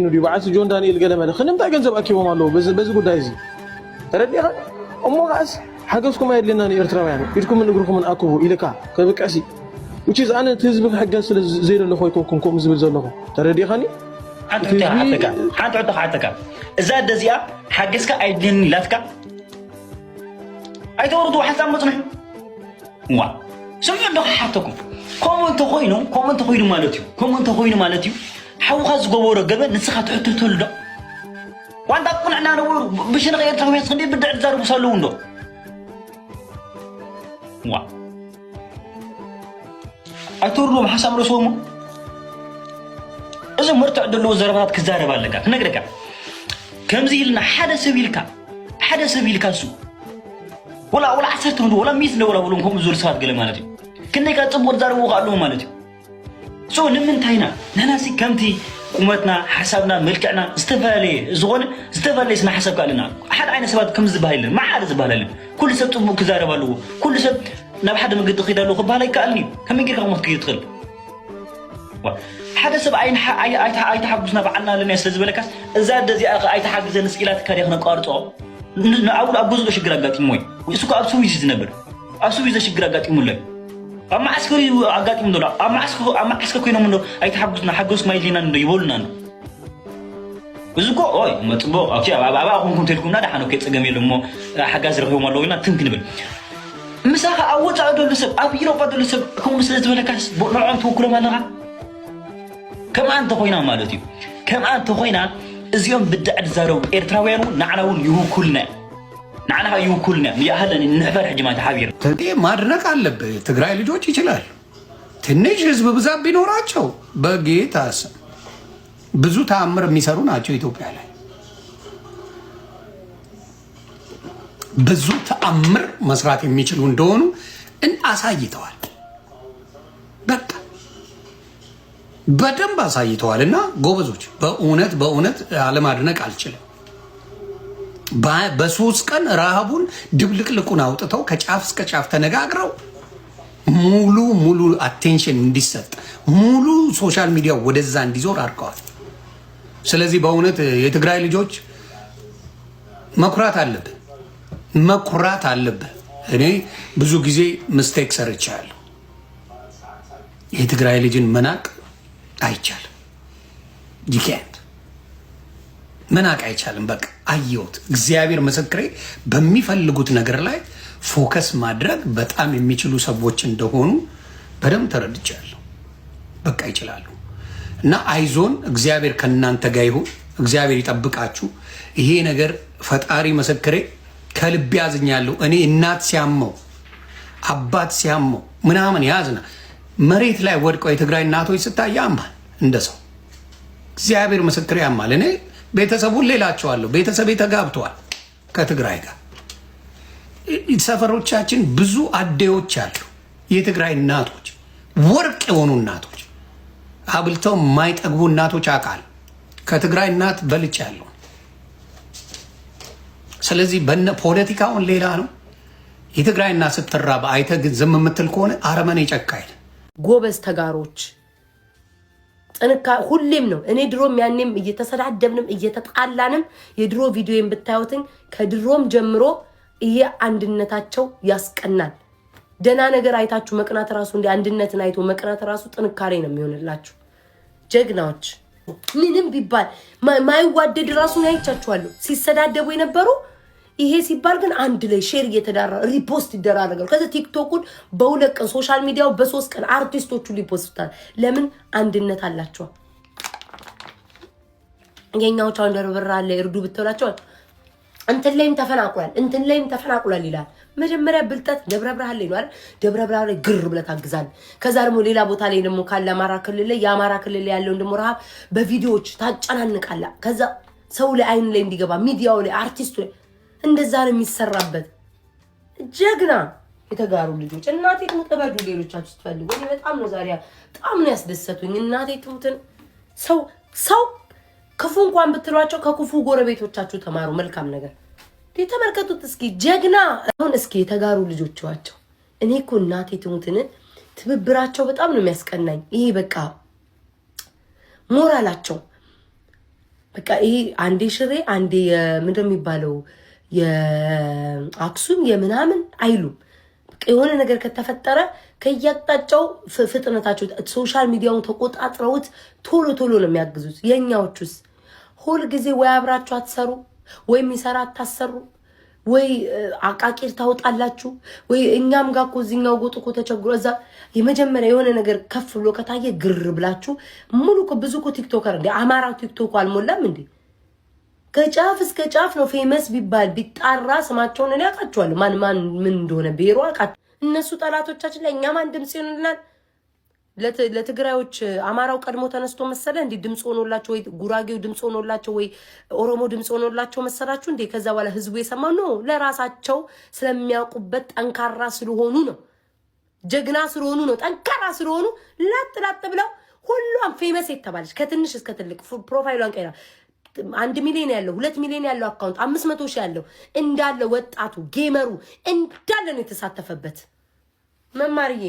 ندي بعث جون دانيال قال ما خلينا نتاع جنزب أكيد ما له بس قداي زي تردي أمو عاس حاجزكم ما يدلنا نيرترا يعني يدكم من نقولكم من أكو إلى كا كبك أسي وشيز أنا تزبك حاجة زي اللي خويكم كم زبل زلهم تردي خاني حتى زاد دزيا حاجزك أيدين لاتك أيدوردوا حتى مصنع وا سمي عندك حتىكم كم أنت خوينو مالتيو حاو خاز قبورة قبل نسخة تحتو وانت قنعنا باش نغير تغوية صغير بدع الزار وصلون له وا أتور لهم حسام رسومه إذا مرتع دلو زربات كزارب على لك نقرأك كم زي لنا حدا سبيلك سو ولا عسرت من ولا مثل ولا ولهم زور صاد قال مالتي كنا كاتبور زارب وقالوا مالتي سو نمن تاينا ناسي كمتي قومتنا حسابنا ملكنا استفالي اسمع حساب قالنا احد عين سبات كم زبايلن ما حد زبايلن كل سب طبو كزاربالو كل سب ناب حد مقد خيدالو خبالي قالني كم يجيك قومت كيدخل حدا سب عين اي تحبسنا بعنا لنا يستزبلكاس زاد دزي اي تحبسن سكيلات كاريخنا قارطو اول ابوز شجر اغاطي موي يسكو ابسو يز نبر ابسو يز شجر اغاطي مولا أما عسكري أقاطي من دولار أما عسكر كوينه من دول أي تحبسنا حجوس ما يلينا ندو يبولنا بزقو أوي ما تبغى أوكي أبغى أكون كنت لكم نادى حنو كيت جميل مو حجاز رهيوم الله وينا تمكن بال مساحة أول تعود لسب أبيرو بعد لسب كم مسألة ولا كاس بنوعهم توكل ما نرى كم أنت خوينا مالتي كم أنت خوينا اليوم بدأ الزارو إرتراوينو نعناون يوكلنا نعناها يوكلنا يا هلا نحفر حجمات حبير تدي ما رنك على تقرأي لجوج يجلال ትንሽ ህዝብ ብዛት ቢኖራቸው በጌታስ ብዙ ተአምር የሚሰሩ ናቸው ኢትዮጵያ ላይ ብዙ ተአምር መስራት የሚችሉ እንደሆኑ አሳይተዋል በቃ በደንብ አሳይተዋልና ጎበዞች በእውነት አለማድነቅ አልችልም በሶስት ቀን ረሃቡን ድብልቅልቁን አውጥተው ከጫፍ እስከ ጫፍ ተነጋግረው ሙሉ አቴንሽን እንዲሰጥ ሙሉ ሶሻል ሚዲያ ወደዛ እንዲዞር አድርገዋል ስለዚህ በእውነት የትግራይ ልጆች መኩራት አለብህ እኔ ብዙ ጊዜ ሚስቴክ ሰርቻለሁ የትግራይ ልጅን መናቅ አይቻልም ይከንት መናቅ አይቻልም በቃ አየሁት እግዚአብሔር ምስክሬ በሚፈልጉት ነገር ላይ ፎከስ ማድረግ በጣም የሚችሉ ሰዎች እንደሆኑ በደም ተረድቻለሁ በቃ ይችላሉ እና አይዞን እግዚአብሔር ከናንተ ጋር ይሁን እግዚአብሔር ይጠብቃችሁ ይሄ ነገር ፈጣሪ መስክሬ ከልብ ያዝኛለሁ እኔ እናት ሲያመው አባት ሲያመው ምናምን ያዝና መሬት ላይ ወድቀው የትግራይ እናቶች ስታያማል እንደሰው እግዚአብሔር መስክሬ ያማል እኔ ቤተሰቡን ሌላቸዋለሁ ቤተሰቤ ተጋብተዋል ከትግራይ ጋር ሰፈሮቻችን ብዙ አዴዎች አሉ የትግራይ እናቶች ወርቅ የሆኑ እናቶች አብልተው ማይጠግቡ እናቶች አቃል ከትግራይ እናት በልቻለሁ ስለዚህ ፖለቲካውን ሌላ ነው የትግራይ እናት ስትራባ አይተ ግን ዝም የምትል ከሆነ አረመኔ ጨካኝ ጎበዝ ተጋሮች ጥንካ ሁሌም ነው እኔ ድሮም ያኔም እየተሰዳደብንም እየተጣላንም የድሮ ቪዲዮን ብታዩትን ከድሮም ጀምሮ አንድነታቸው ያስቀናል ደና ነገር አይታችሁ መቅናት ራሱ እንደ አንድነትን አይቶ መቅናት ራሱ ጥንካሬ ነው የሚሆንላችሁ ጀግናዎች ምንም ቢባል ማይዋደድ ራሱን አይቻችኋለሁ ሲሰዳደቡ የነበሩ ይሄ ሲባል ግን አንድ ላይ ሼር እየተዳራ ሪፖስት ይደራረጋሉ ከዛ ቲክቶኩን በሁለት ቀን ሶሻል ሚዲያው በሶስት ቀን አርቲስቶቹ ሪፖስታል ለምን አንድነት አላቸው የኛው ቻውንደር ብራለ እርዱ ብትላቸው እንትን ላይም ተፈናቅሏል ይላል መጀመሪያ ብልጠት ደብረብርሃን ላይ ነው አይደል ደብረብርሃን ላይ ግር ብለ ታግዛል ከዛ ደግሞ ሌላ ቦታ ላይ ደግሞ ካለ አማራ ክልል ላይ የአማራ ክልል ላይ ያለው ደግሞ ረሃብ በቪዲዮዎች ታጫናንቃላ ከዛ ሰው ላይ አይን ላይ እንዲገባ ሚዲያው ላይ አርቲስቱ ላይ እንደዛ ነው የሚሰራበት ጀግና የተጋሩ ልጆች እናቴ ተቀበዱ ሌሎቻችሁ ትፈልጉ እኔ በጣም ነው ዛሬ በጣም ነው ያስደሰቱኝ እናቴ ትውትን ሰው ክፉ እንኳን ብትሏቸው ከክፉ ጎረቤቶቻችሁ ተማሩ መልካም ነገር ተመልከቱት እስኪ ጀግና አሁን እስኪ የተጋሩ ልጆቻቸው እኔ እኮ እናቴ ትሙትን ትብብራቸው በጣም ነው የሚያስቀናኝ ይሄ በቃ ሞራላቸው በቃ ይሄ አንዴ ሽሬ አንዴ ምንድን የሚባለው የአክሱም የምናምን አይሉም። በቃ የሆነ ነገር ከተፈጠረ ከያጣጫው ፍጥነታቸው ሶሻል ሚዲያውን ተቆጣጥረውት ቶሎ ቶሎ ነው የሚያግዙት። የኛዎቹስ ሁል ጊዜ ወይ አብራችሁ አትሰሩ ወይ የሚሰራ አታሰሩ ወይ አቃቂር ታውጣላችሁ ወይ እኛም ጋር እኮ እዚህኛው ጎጥ እኮ ተቸግሮ እዛ የመጀመሪያ የሆነ ነገር ከፍ ብሎ ከታየ ግር ብላችሁ ሙሉ እኮ ብዙ እኮ ቲክቶከር እንደ አማራው ቲክቶክ አልሞላም እንዴ? ከጫፍ እስከ ጫፍ ነው ፌመስ ቢባል ቢጣራ ስማቸውን እኔ አውቃቸዋለሁ። ማን ምን እንደሆነ ብሔሩ አውቃቸው። እነሱ ጠላቶቻችን ላይ እኛ ማን ድምጽ ይሆንልናል? ለትግራዮች አማራው ቀድሞ ተነስቶ መሰለ እንዴ ድምጽ ሆኖላቸው ወይ ጉራጌው ድምጽ ሆኖላቸው ወይ ኦሮሞ ድምጽ ሆኖላቸው መሰላችሁ እንዴ? ከዛ በኋላ ህዝቡ የሰማው ነው ለራሳቸው ስለሚያውቁበት ጠንካራ ስለሆኑ ነው። ጀግና ስለሆኑ ነው። ጠንካራ ስለሆኑ ላጥ ብለው ሁሉም ፌመስ የተባለች ከትንሽ እስከ ትልቅ ፕሮፋይሏን ቀይራ 1 ሚሊዮን ያለው 2 ሚሊዮን ያለው አካውንት 500 ሺህ ያለው እንዳለ ወጣቱ ጌመሩ እንዳለ ነው የተሳተፈበት። መማርዬ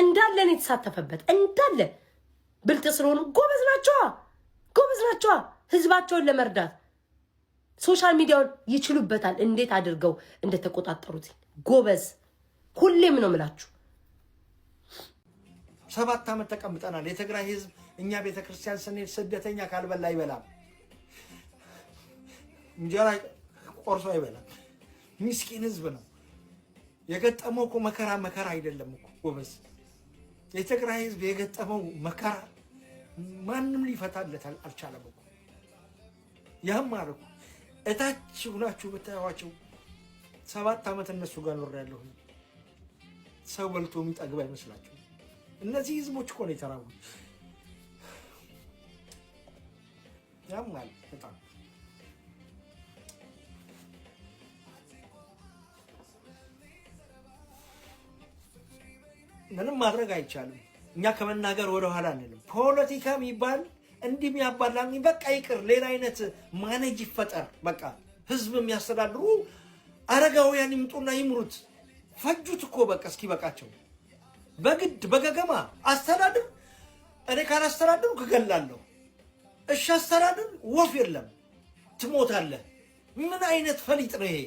እንዳለ ነው የተሳተፈበት እንዳለ ብልጥ ስለሆኑ ጎበዝ ናቸው። ህዝባቸውን ለመርዳት ሶሻል ሚዲያውን ይችሉበታል። እንዴት አድርገው እንደተቆጣጠሩት ጎበዝ። ሁሌም ነው የምላችሁ 7 ዓመት ተቀምጠናል። የትግራይ ህዝብ እኛ ቤተክርስቲያን ስንሄድ ስደተኛ ካልበላ አይበላም፣ እንጀራ ቆርሶ አይበላም። ምስኪን ህዝብ ነው የገጠመው እኮ መከራ አይደለም እኮ ጎበዝ። የትግራይ ህዝብ የገጠመው መከራ ማንም ሊፈታለት አልቻለም እኮ። ያም ማለት እታች ሁላችሁ ብታዩዋቸው 7 ዓመት እነሱ ጋር ኖሬያለሁ። ሰው በልቶ የሚጠግብ አይመስላችሁ። እነዚህ ህዝቦች እኮ ነው የተራቡት። ያም ማለት በጣም ምንም ማድረግ አይቻልም። እኛ ከመናገር ወደ ኋላ አንልም። ፖለቲካ የሚባል እንዲህ የሚያባላኝ በቃ ይቅር፣ ሌላ አይነት ማኔጅ ይፈጠር። በቃ ህዝብ የሚያስተዳድሩ አረጋውያን ይምጡና ይምሩት። ፈጁት እኮ በቃ እስኪ በቃቸው። በግድ በገገማ አስተዳድር። እኔ ካላስተዳድሩ እገላለሁ። እሺ አስተዳድር፣ ወፍ የለም ትሞታለህ። ምን አይነት ፈሊጥ ነው ይሄ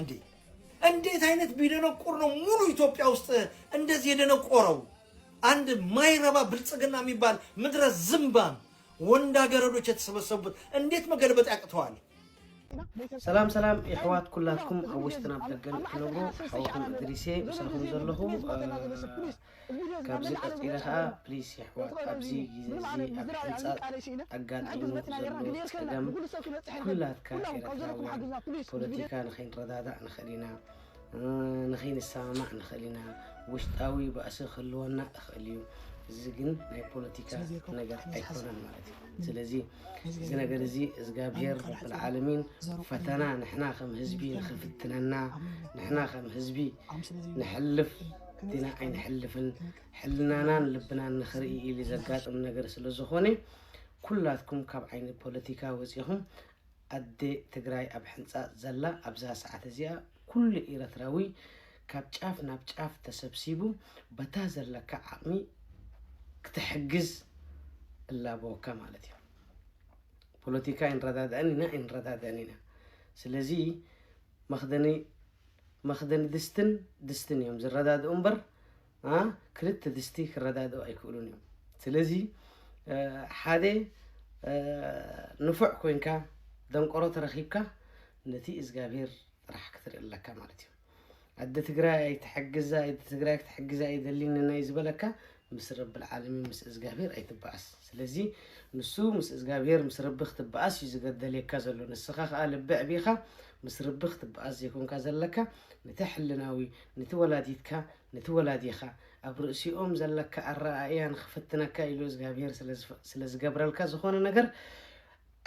እንዴ? እንዴት አይነት ቢደነቁር ነው ሙሉ ኢትዮጵያ ውስጥ እንደዚህ የደነቆረው? አንድ ማይረባ ብልጽግና የሚባል ምድረ ዝምባም ወንዳ ገረዶች የተሰበሰቡበት እንዴት መገልበጥ ያቅተዋል? سلام إخوات كلاتكم أوشتنا بدقن كنبرو حوكم إدريسي بسرخم زلهم كابزي قطيرها بليس إخوات أبزي يزي أبحنصات أقاد أبنو زلو تقدم كلات كاكيرتراوي بوليتيكا نخين ردادا نخلينا نخين السامع نخلينا وشتاوي بأسي خلونا أخليو زين ناي بوليتيكا نجار أيقونا مالتي سلازي زين نجار زي إزجابير رب العالمين فتنا نحنا خم حزبي نخفتنا نحنا خم حزبي نحلف دينا أي نحلفن حلنا لبنا نخري اللي زقات من نجار سلازخوني كلاتكم كاب عين بوليتيكا وزيهم أدي تجراي أبحنصا زلا أبزا ساعة زيا كل إيرتراوي كاب شاف ناب شاف تسبسيبو بتازر لك عمي كتحجز إلا بوكا مالتي بوليتيكا إن ردادانينا سلازي مخدني دستن يوم زر رداد أمبر كرت دستي كرداد أو يقولون يوم سلازي حادي نفع كوينكا دم قرط رخيبكا نتي إزجابير راح كثر إلا كمالتي عدة تجراي تحجزها يدلين إنه يزبلكا مس رب العالمين مس إزجابير أي تبعس سلزي نسو مس إزجابير مس رب اختبعس يزقد دليل كذا لون السخاخ قال بيع بيخا مس رب اختبعس يكون كذا لك نتحلناوي نتولاديخا أبرئسي زلك الرأيان خفتنا كايلو إزجابير سلز جبر الكذا خون نجر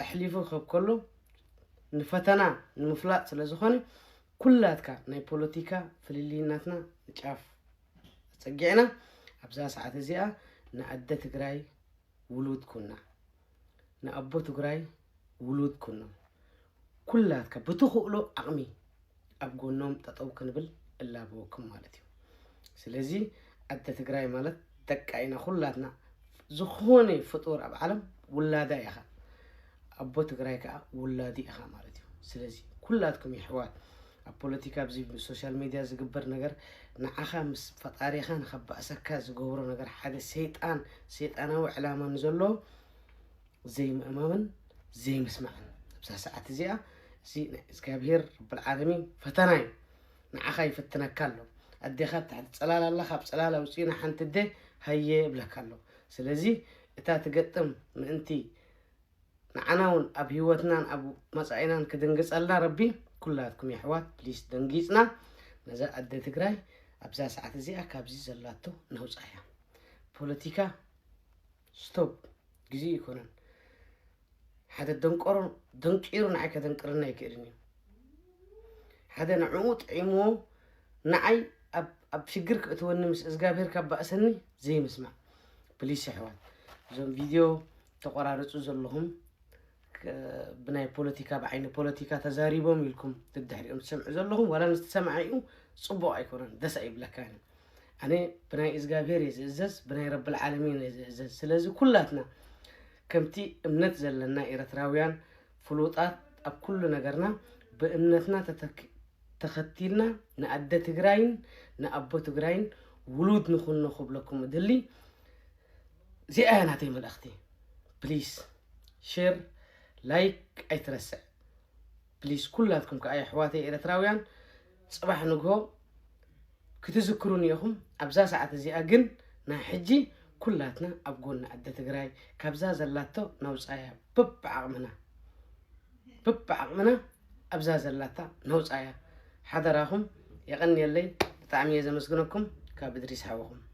أحلفه خب كله نفتنا نمفلات سلزخوني كلاتك ناي بوليتيكا فليليناتنا نشاف تسجعنا أبزا ساعة زيا نعدة تجراي ولود كنا نأبو تجراي ولود كنا كلاتك بتخلو عمي أبقول نوم تطوقن بال إلا بوكم مالتي سلزي عدة تجراي مالت تكعينا كلاتنا زخوني فطور أب عالم ولا دايخا أبو تقرأي كا ولادي أخا مالتي سلازي كلاتكم يا حوال البوليتيكا بزي بالسوشيال ميديا زقبر نجر نعخا مس فطاري خان خبأ سكا زقبر نجر حدا سيطان وعلامة نزلو زي مأمامن زي مسمعن بس ساعات زيها زي إسكابير رب العالمين فتناي نعخا يفتنا كله أدي خد تحت سلالة الله خب سلالة وسينا حنت ده هي بلا كله سلازي إتا تقدم من أنتي نعناون أبيوتنا أبو مسعينا كدنقص الله ربي كلاتكم يا حوات بليس دنقيسنا نزا أدي تقراي أبزا ساعات زيها كابزي زلاتو نهوز آيا بوليتيكا ستوب جزي يكونن حدا دنقيرو نعيك دنقرنا يكيرني حدا نعوت عمو نعي أب شجرك أتوني مس إزجابير كبأسني زي مسمع بليس يا حوات زون فيديو تقرارات زلهم بناي بوليتيكا بعين بوليتيكا تزاريبهم يلكم تدحريهم تسمع زلهم ولا نستسمعيهم صبوا أيكونن دس أي بلا كان أنا بناي إزجابير يزز بناي رب العالمين يزز سلازي كلاتنا كمتي امنت زلنا إيرتراويان فلوطات أب كل نجرنا بامنتنا تختيلنا نأدى تجراين نأبو تجراين ولود نخون نخب لكم دلي زي أنا تيم الأختي بليز شير لايك أي ترسع بليز كلاتكم كأي حواتي إيرتراويان صباح نقول كتذكروني يهم أبزا ساعة زي أجن نحجي كلاتنا أبقولنا أدى تجراي كابزا زلاتو نوز آيا بب عقمنا أبزا زلاتا نوز آيا حضرهم يغني الليل طعمي إذا مسكنكم كابدريس حوهم